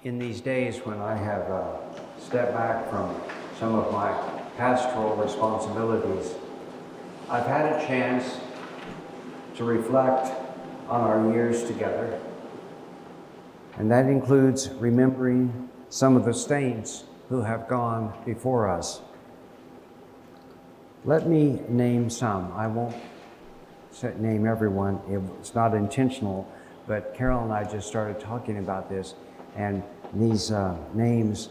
in these days when I have stepped back from some of my pastoral responsibilities, I've had a chance to reflect on our years together. And that includes remembering some of the saints who have gone before us. Let me name some. I won't name everyone. It's not intentional, but Carol and I just started talking about this, and these names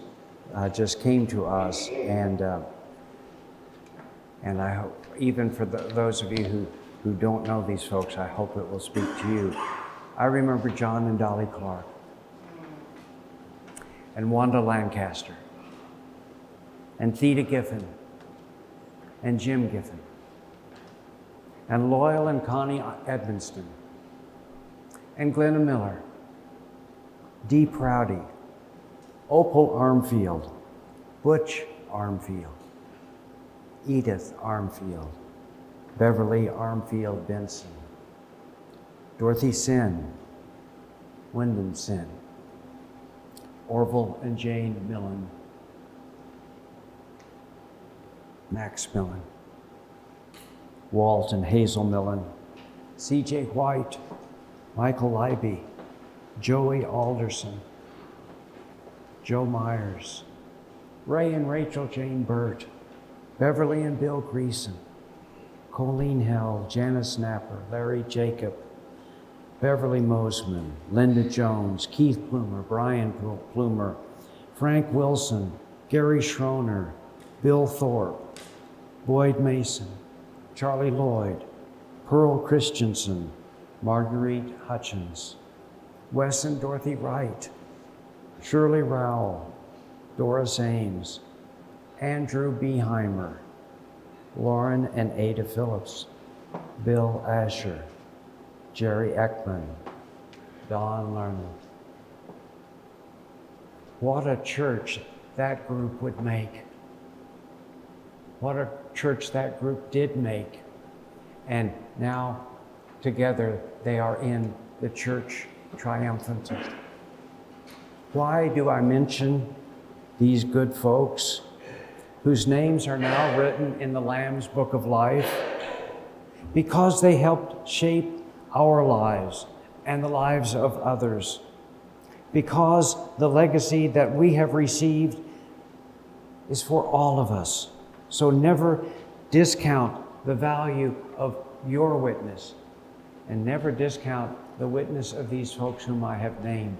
just came to us, and I hope, even for those of you who don't know these folks, I hope it will speak to you. I remember John and Dolly Clark, and Wanda Lancaster, and Theda Giffen, and Jim Giffen, and Loyal and Connie Edmonston, and Glenna Miller, Dee Prouty, Opal Armfield, Butch Armfield, Edith Armfield, Beverly Armfield Benson, Dorothy Sin, Wyndham Sin, Orville and Jane Millen, Max Millen, Walt and Hazel Millen, C.J. White, Michael Leiby, Joey Alderson, Joe Myers, Ray and Rachel Jane Burt, Beverly and Bill Greason, Colleen Hell, Janice Snapper, Larry Jacob, Beverly Mosman, Linda Jones, Keith Plumer, Brian Plumer, Frank Wilson, Gary Schroner, Bill Thorpe, Boyd Mason, Charlie Lloyd, Pearl Christensen, Marguerite Hutchins, Wes and Dorothy Wright, Shirley Rowell, Doris Ames, Andrew Beheimer, Lauren and Ada Phillips, Bill Asher, Jerry Ekman, Don Lerner. What a church that group would make. What a church that group did make. And now together they are in the church triumphant. Why do I mention these good folks whose names are now written in the Lamb's Book of Life? Because they helped shape our lives and the lives of others. Because the legacy that we have received is for all of us. So never discount the value of your witness, and never discount the witness of these folks whom I have named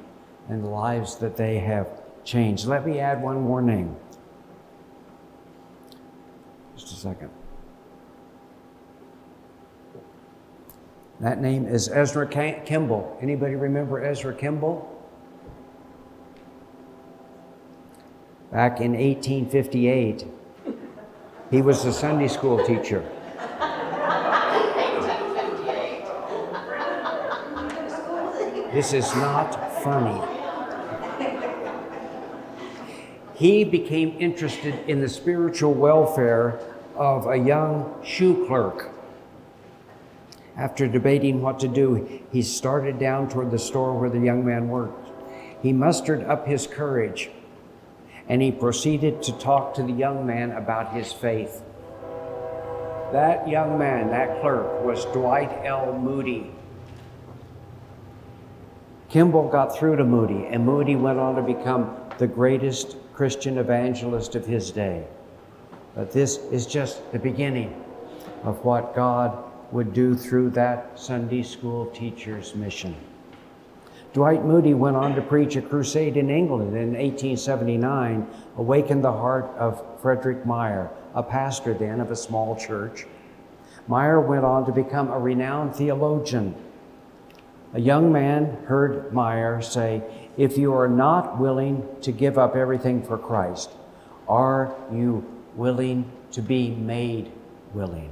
and the lives that they have changed. Let me add one more name. Just a second. That name is Ezra Kimball. Anybody remember Ezra Kimball? Back in 1858, he was a Sunday school teacher. This is not funny. He became interested in the spiritual welfare of a young shoe clerk. After debating what to do, he started down toward the store where the young man worked. He mustered up his courage, and he proceeded to talk to the young man about his faith. That young man, that clerk, was Dwight L. Moody. Kimball got through to Moody, and Moody went on to become the greatest Christian evangelist of his day. But this is just the beginning of what God would do through that Sunday school teacher's mission. Dwight Moody went on to preach a crusade in England in 1879, awakened the heart of Frederick Meyer, a pastor then of a small church. Meyer went on to become a renowned theologian. A young man heard Meyer say, "If you are not willing to give up everything for Christ, are you willing to be made willing?"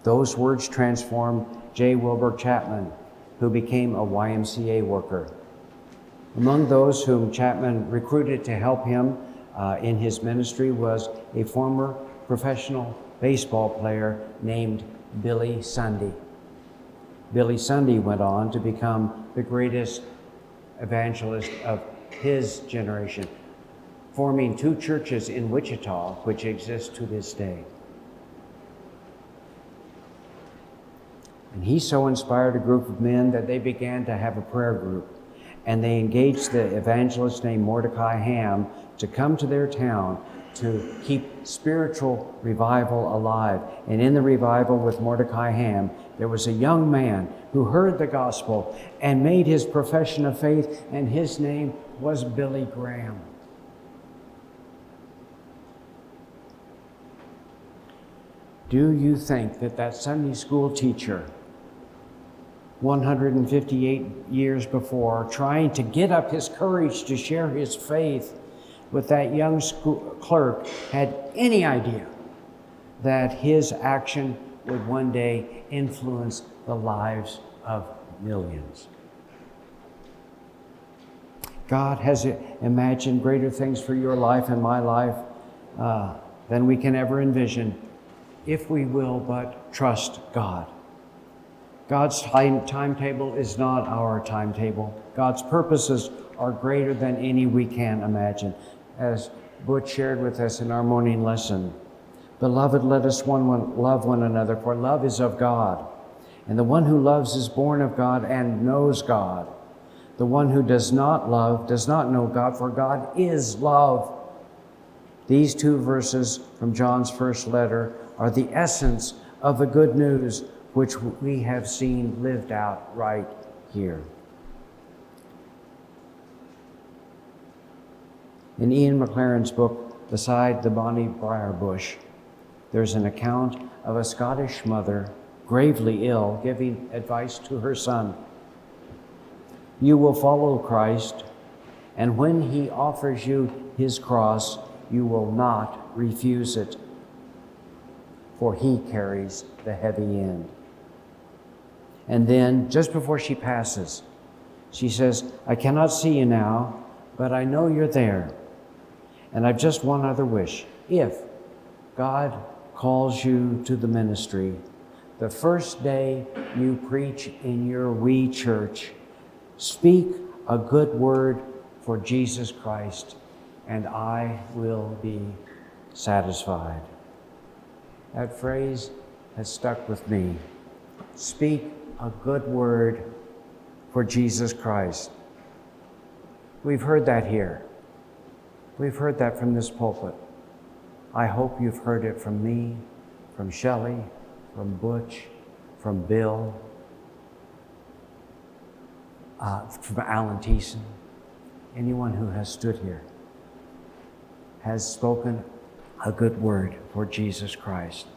Those words transformed J. Wilbur Chapman, who became a YMCA worker. Among those whom Chapman recruited to help him in his ministry was a former professional baseball player named Billy Sunday. Billy Sunday went on to become the greatest evangelist of his generation, forming 2 churches in Wichita, which exist to this day. And he so inspired a group of men that they began to have a prayer group. And they engaged the evangelist named Mordecai Ham to come to their town to keep spiritual revival alive. And in the revival with Mordecai Ham, there was a young man who heard the gospel and made his profession of faith, and his name was Billy Graham. Do you think that that Sunday school teacher 158 years before, trying to get up his courage to share his faith with that young school clerk, had any idea that his action would one day influence the lives of millions? God has imagined greater things for your life and my life than we can ever envision, if we will but trust God. God's timetable is not our timetable. God's purposes are greater than any we can imagine. As Butch shared with us in our morning lesson, beloved, let us love one another, for love is of God. And the one who loves is born of God and knows God. The one who does not love does not know God, for God is love. These 2 verses from John's first letter are the essence of the good news which we have seen lived out right here. In Ian McLaren's book, Beside the Bonnie Briar Bush, there's an account of a Scottish mother, gravely ill, giving advice to her son. You will follow Christ, and when he offers you his cross, you will not refuse it, for he carries the heavy end. And then, just before she passes, she says, I cannot see you now, but I know you're there. And I've just one other wish. If God calls you to the ministry, the first day you preach in your wee church, speak a good word for Jesus Christ, and I will be satisfied. That phrase has stuck with me. Speak a good word for Jesus Christ. We've heard that here. We've heard that from this pulpit. I hope you've heard it from me, from Shelley, from Butch, from Bill, from Alan Thiessen. Anyone who has stood here has spoken a good word for Jesus Christ.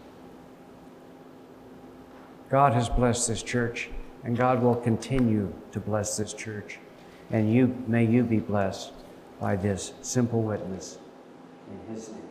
God has blessed this church, and God will continue to bless this church. And may you be blessed by this simple witness in his name.